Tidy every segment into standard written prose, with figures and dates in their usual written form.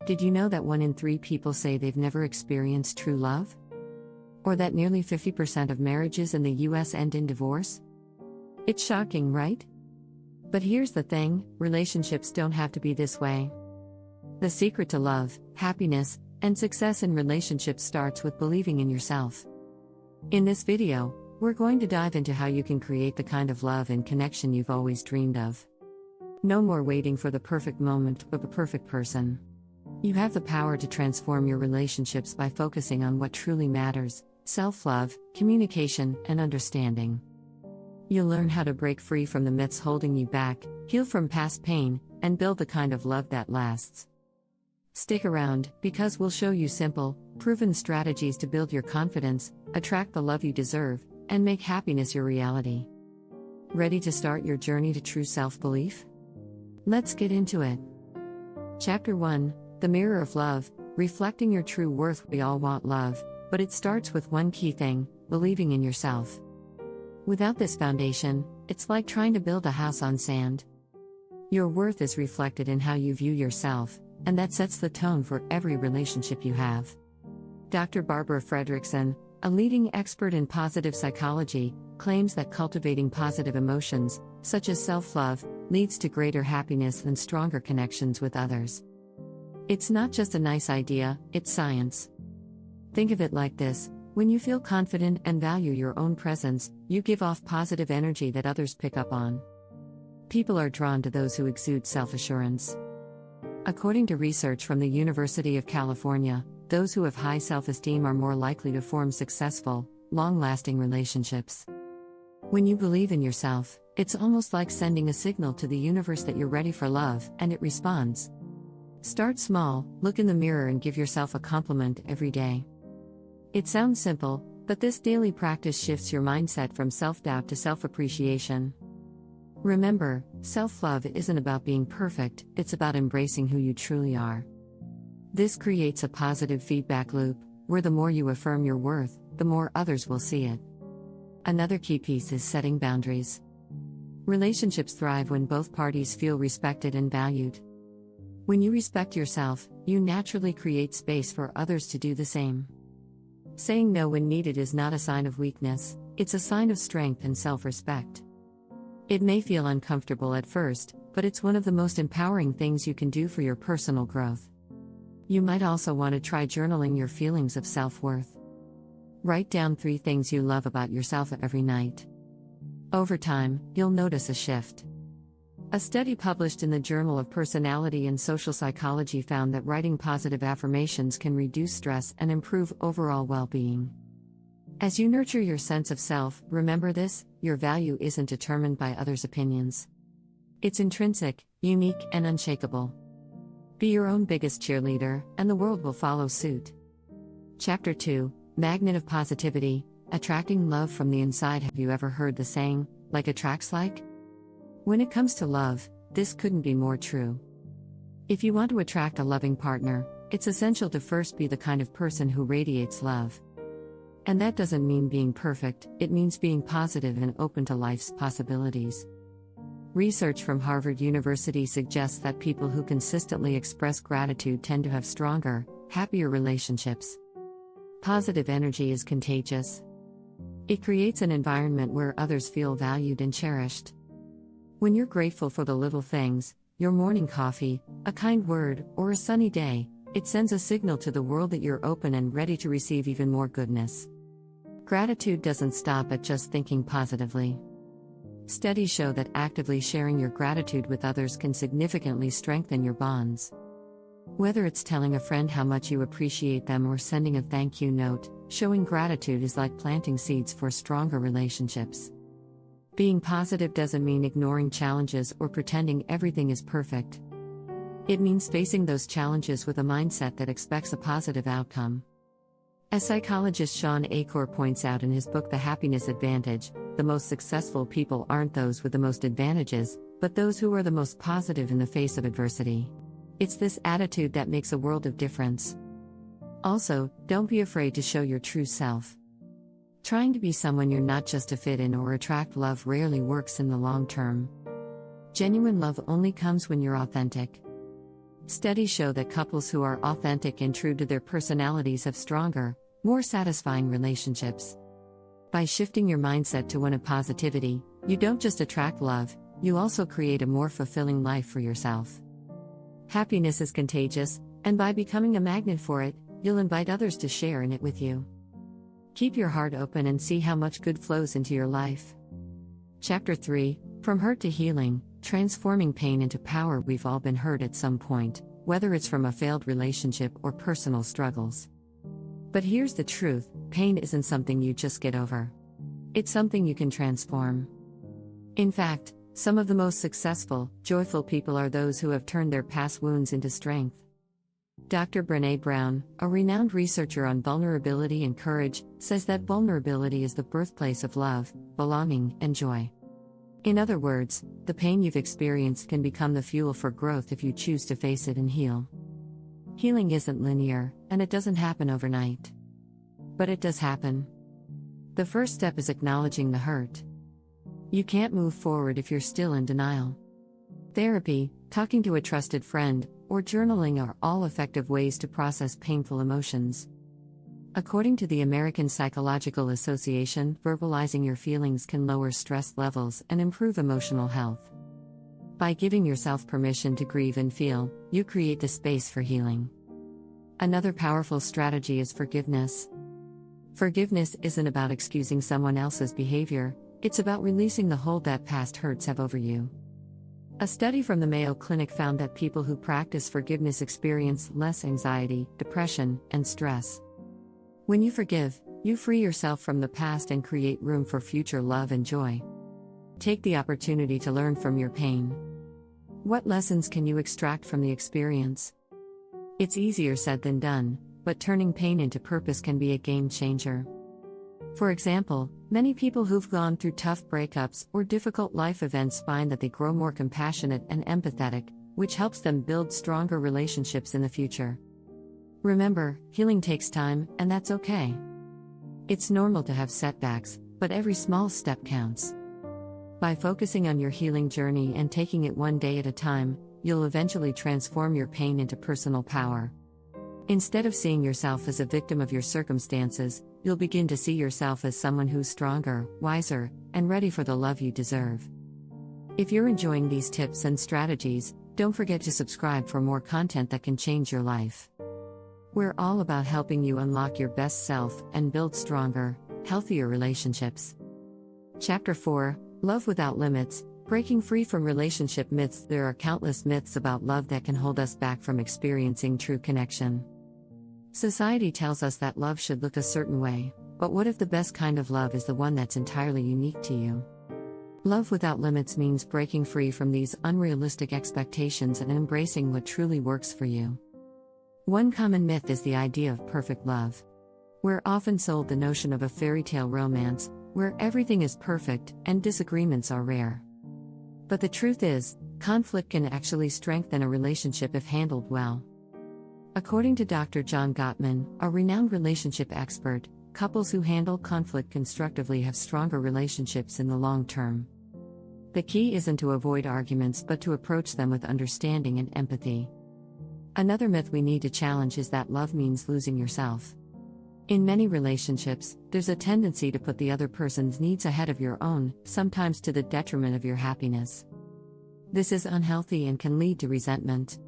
Did you know that 1 in 3 people say they've never experienced true love? Or that nearly 50% of marriages in the US end in divorce? It's shocking, right? But here's the thing, relationships don't have to be this way. The secret to love, happiness, and success in relationships starts with believing in yourself. In this video, we're going to dive into how you can create the kind of love and connection you've always dreamed of. No more waiting for the perfect moment or the perfect person. You have the power to transform your relationships by focusing on what truly matters: self-love, communication, and understanding. You'll learn how to break free from the myths holding you back, heal from past pain, and build the kind of love that lasts. Stick around, because we'll show you simple, proven strategies to build your confidence, attract the love you deserve, and make happiness your reality. Ready to start your journey to true self-belief? Let's get into it. Chapter 1: The Mirror of Love, Reflecting Your True Worth. We all want love, but it starts with one key thing: believing in yourself. Without this foundation, it's like trying to build a house on sand. Your worth is reflected in how you view yourself, and that sets the tone for every relationship you have. Dr. Barbara Fredrickson, a leading expert in positive psychology, claims that cultivating positive emotions, such as self-love, leads to greater happiness and stronger connections with others. It's not just a nice idea, it's science. Think of it like this: when you feel confident and value your own presence, you give off positive energy that others pick up on. People are drawn to those who exude self-assurance. According to research from the University of California, those who have high self-esteem are more likely to form successful, long-lasting relationships. When you believe in yourself, it's almost like sending a signal to the universe that you're ready for love, and it responds. Start small, look in the mirror and give yourself a compliment every day. It sounds simple, but this daily practice shifts your mindset from self-doubt to self-appreciation. Remember, self-love isn't about being perfect, it's about embracing who you truly are. This creates a positive feedback loop, where the more you affirm your worth, the more others will see it. Another key piece is setting boundaries. Relationships thrive when both parties feel respected and valued. When you respect yourself, you naturally create space for others to do the same. Saying no when needed is not a sign of weakness, it's a sign of strength and self-respect. It may feel uncomfortable at first, but it's one of the most empowering things you can do for your personal growth. You might also want to try journaling your feelings of self-worth. Write down 3 things you love about yourself every night. Over time, you'll notice a shift. A study published in the Journal of Personality and Social Psychology found that writing positive affirmations can reduce stress and improve overall well-being. As you nurture your sense of self, remember this: your value isn't determined by others' opinions. It's intrinsic, unique, and unshakable. Be your own biggest cheerleader, and the world will follow suit. Chapter 2: Magnet of Positivity, Attracting Love from the Inside. Have you ever heard the saying, like attracts like? When it comes to love, this couldn't be more true. If you want to attract a loving partner, it's essential to first be the kind of person who radiates love. And that doesn't mean being perfect, it means being positive and open to life's possibilities. Research from Harvard University suggests that people who consistently express gratitude tend to have stronger, happier relationships. Positive energy is contagious. It creates an environment where others feel valued and cherished. When you're grateful for the little things, your morning coffee, a kind word, or a sunny day, it sends a signal to the world that you're open and ready to receive even more goodness. Gratitude doesn't stop at just thinking positively. Studies show that actively sharing your gratitude with others can significantly strengthen your bonds. Whether it's telling a friend how much you appreciate them or sending a thank you note, showing gratitude is like planting seeds for stronger relationships. Being positive doesn't mean ignoring challenges or pretending everything is perfect. It means facing those challenges with a mindset that expects a positive outcome. As psychologist Sean Achor points out in his book The Happiness Advantage, the most successful people aren't those with the most advantages, but those who are the most positive in the face of adversity. It's this attitude that makes a world of difference. Also, don't be afraid to show your true self. Trying to be someone you're not just to fit in or attract love rarely works in the long term. Genuine love only comes when you're authentic. Studies show that couples who are authentic and true to their personalities have stronger, more satisfying relationships. By shifting your mindset to one of positivity, you don't just attract love, you also create a more fulfilling life for yourself. Happiness is contagious, and by becoming a magnet for it, you'll invite others to share in it with you. Keep your heart open and see how much good flows into your life. Chapter 3: From Hurt to Healing, Transforming Pain into Power. We've all been hurt at some point, whether it's from a failed relationship or personal struggles. But here's the truth: pain isn't something you just get over. It's something you can transform. In fact, some of the most successful, joyful people are those who have turned their past wounds into strength. Dr. Brené Brown, a renowned researcher on vulnerability and courage, says that vulnerability is the birthplace of love, belonging, and joy. In other words, the pain you've experienced can become the fuel for growth if you choose to face it and heal. Healing isn't linear, and it doesn't happen overnight. But it does happen. The first step is acknowledging the hurt. You can't move forward if you're still in denial. Therapy, talking to a trusted friend, or journaling are all effective ways to process painful emotions. According to the American Psychological Association, verbalizing your feelings can lower stress levels and improve emotional health. By giving yourself permission to grieve and feel, you create the space for healing. Another powerful strategy is forgiveness. Forgiveness isn't about excusing someone else's behavior, it's about releasing the hold that past hurts have over you. A study from the Mayo Clinic found that people who practice forgiveness experience less anxiety, depression, and stress. When you forgive, you free yourself from the past and create room for future love and joy. Take the opportunity to learn from your pain. What lessons can you extract from the experience? It's easier said than done, but turning pain into purpose can be a game changer. For example, many people who've gone through tough breakups or difficult life events find that they grow more compassionate and empathetic, which helps them build stronger relationships in the future. Remember, healing takes time, and that's okay. It's normal to have setbacks, but every small step counts. By focusing on your healing journey and taking it one day at a time, you'll eventually transform your pain into personal power. Instead of seeing yourself as a victim of your circumstances, you'll begin to see yourself as someone who's stronger, wiser, and ready for the love you deserve. If you're enjoying these tips and strategies, don't forget to subscribe for more content that can change your life. We're all about helping you unlock your best self and build stronger, healthier relationships. Chapter 4: Love Without Limits, Breaking Free from Relationship Myths. There are countless myths about love that can hold us back from experiencing true connection. Society tells us that love should look a certain way, but what if the best kind of love is the one that's entirely unique to you? Love without limits means breaking free from these unrealistic expectations and embracing what truly works for you. One common myth is the idea of perfect love. We're often sold the notion of a fairy tale romance, where everything is perfect and disagreements are rare. But the truth is, conflict can actually strengthen a relationship if handled well. According to Dr. John Gottman, a renowned relationship expert, couples who handle conflict constructively have stronger relationships in the long term. The key isn't to avoid arguments but to approach them with understanding and empathy. Another myth we need to challenge is that love means losing yourself. In many relationships, there's a tendency to put the other person's needs ahead of your own, sometimes to the detriment of your happiness. This is unhealthy and can lead to resentment.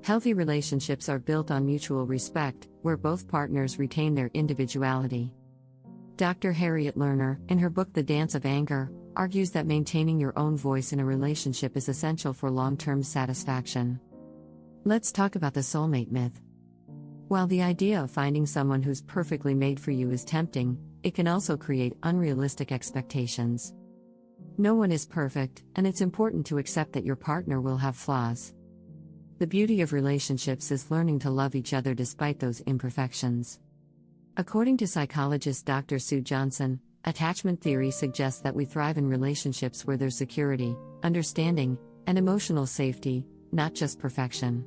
Healthy relationships are built on mutual respect, where both partners retain their individuality. Dr. Harriet Lerner, in her book The Dance of Anger, argues that maintaining your own voice in a relationship is essential for long-term satisfaction. Let's talk about the soulmate myth. While the idea of finding someone who's perfectly made for you is tempting, it can also create unrealistic expectations. No one is perfect, and it's important to accept that your partner will have flaws. The beauty of relationships is learning to love each other despite those imperfections. According to psychologist Dr. Sue Johnson, attachment theory suggests that we thrive in relationships where there's security, understanding, and emotional safety, not just perfection.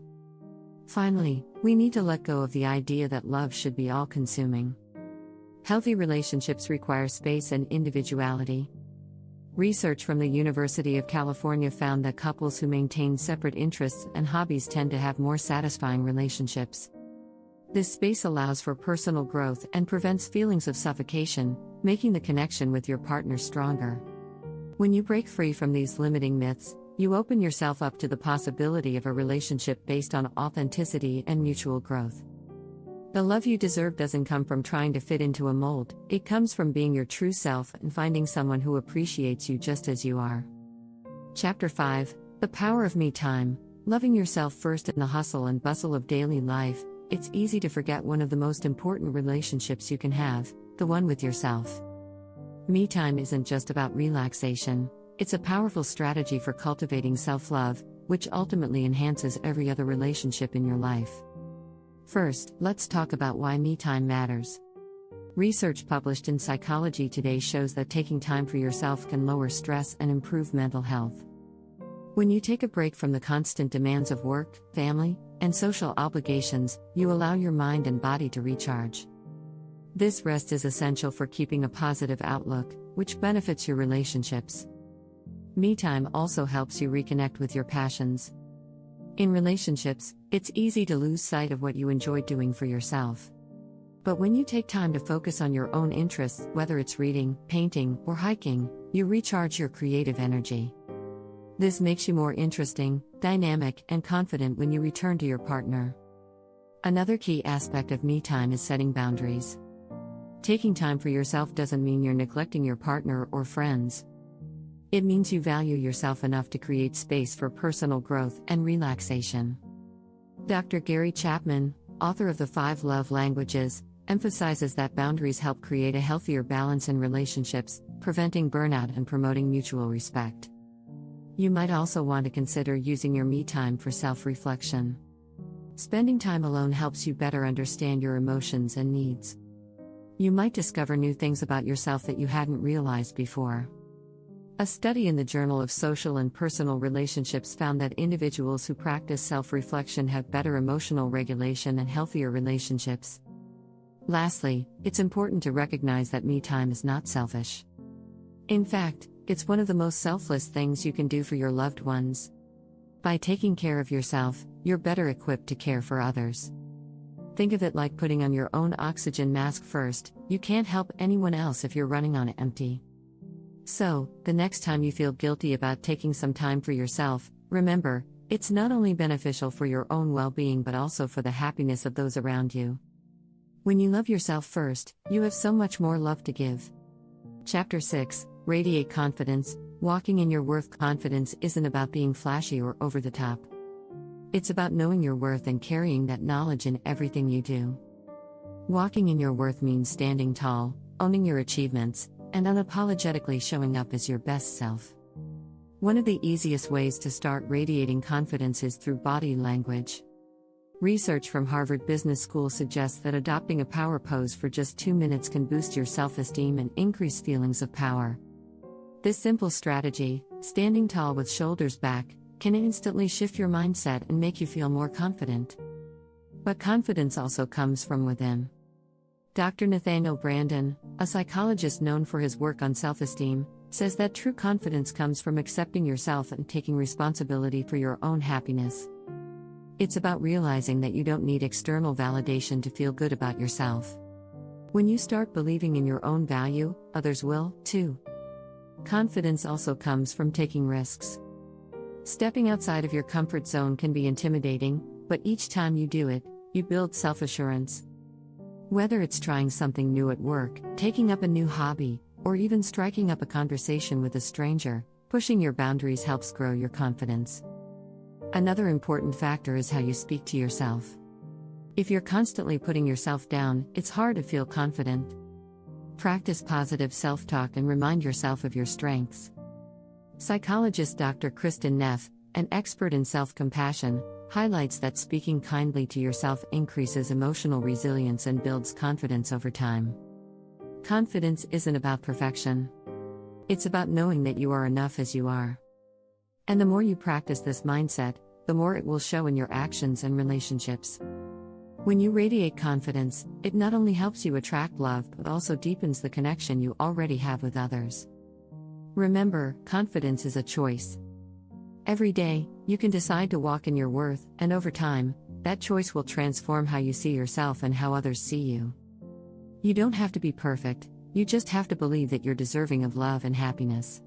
Finally, we need to let go of the idea that love should be all-consuming. Healthy relationships require space and individuality. Research from the University of California found that couples who maintain separate interests and hobbies tend to have more satisfying relationships. This space allows for personal growth and prevents feelings of suffocation, making the connection with your partner stronger. When you break free from these limiting myths, you open yourself up to the possibility of a relationship based on authenticity and mutual growth. The love you deserve doesn't come from trying to fit into a mold, it comes from being your true self and finding someone who appreciates you just as you are. Chapter 5: The Power of Me Time. Loving yourself first. In the hustle and bustle of daily life, it's easy to forget one of the most important relationships you can have, the one with yourself. Me time isn't just about relaxation, it's a powerful strategy for cultivating self-love, which ultimately enhances every other relationship in your life. First, let's talk about why me time matters. Research published in Psychology Today shows that taking time for yourself can lower stress and improve mental health. When you take a break from the constant demands of work, family, and social obligations, you allow your mind and body to recharge. This rest is essential for keeping a positive outlook, which benefits your relationships. Me time also helps you reconnect with your passions. In relationships, it's easy to lose sight of what you enjoy doing for yourself. But when you take time to focus on your own interests, whether it's reading, painting, or hiking, you recharge your creative energy. This makes you more interesting, dynamic, and confident when you return to your partner. Another key aspect of me time is setting boundaries. Taking time for yourself doesn't mean you're neglecting your partner or friends. It means you value yourself enough to create space for personal growth and relaxation. Dr. Gary Chapman, author of The 5 Love Languages, emphasizes that boundaries help create a healthier balance in relationships, preventing burnout and promoting mutual respect. You might also want to consider using your me time for self-reflection. Spending time alone helps you better understand your emotions and needs. You might discover new things about yourself that you hadn't realized before. A study in the Journal of Social and Personal Relationships found that individuals who practice self-reflection have better emotional regulation and healthier relationships. Lastly, it's important to recognize that me time is not selfish. In fact, it's one of the most selfless things you can do for your loved ones. By taking care of yourself, you're better equipped to care for others. Think of it like putting on your own oxygen mask first. You can't help anyone else if you're running on empty. So, the next time you feel guilty about taking some time for yourself, remember, it's not only beneficial for your own well-being but also for the happiness of those around you. When you love yourself first, you have so much more love to give. Chapter 6: Radiate Confidence. Walking in your worth. Confidence isn't about being flashy or over the top. It's about knowing your worth and carrying that knowledge in everything you do. Walking in your worth means standing tall, owning your achievements, and unapologetically showing up as your best self. One of the easiest ways to start radiating confidence is through body language. Research from Harvard Business School suggests that adopting a power pose for just 2 minutes can boost your self-esteem and increase feelings of power. This simple strategy, standing tall with shoulders back, can instantly shift your mindset and make you feel more confident. But confidence also comes from within. Dr. Nathaniel Branden, a psychologist known for his work on self-esteem, says that true confidence comes from accepting yourself and taking responsibility for your own happiness. It's about realizing that you don't need external validation to feel good about yourself. When you start believing in your own value, others will, too. Confidence also comes from taking risks. Stepping outside of your comfort zone can be intimidating, but each time you do it, you build self-assurance. Whether it's trying something new at work, taking up a new hobby, or even striking up a conversation with a stranger, pushing your boundaries helps grow your confidence. Another important factor is how you speak to yourself. If you're constantly putting yourself down, it's hard to feel confident. Practice positive self-talk and remind yourself of your strengths. Psychologist Dr. Kristin Neff, an expert in self-compassion, highlights that speaking kindly to yourself increases emotional resilience and builds confidence over time. Confidence isn't about perfection. It's about knowing that you are enough as you are. And the more you practice this mindset, the more it will show in your actions and relationships. When you radiate confidence, it not only helps you attract love but also deepens the connection you already have with others. Remember, confidence is a choice. Every day, you can decide to walk in your worth, and over time, that choice will transform how you see yourself and how others see you. You don't have to be perfect, you just have to believe that you're deserving of love and happiness.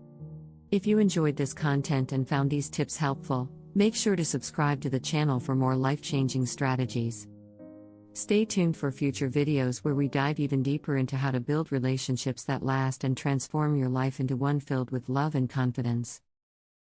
If you enjoyed this content and found these tips helpful, make sure to subscribe to the channel for more life-changing strategies. Stay tuned for future videos where we dive even deeper into how to build relationships that last and transform your life into one filled with love and confidence.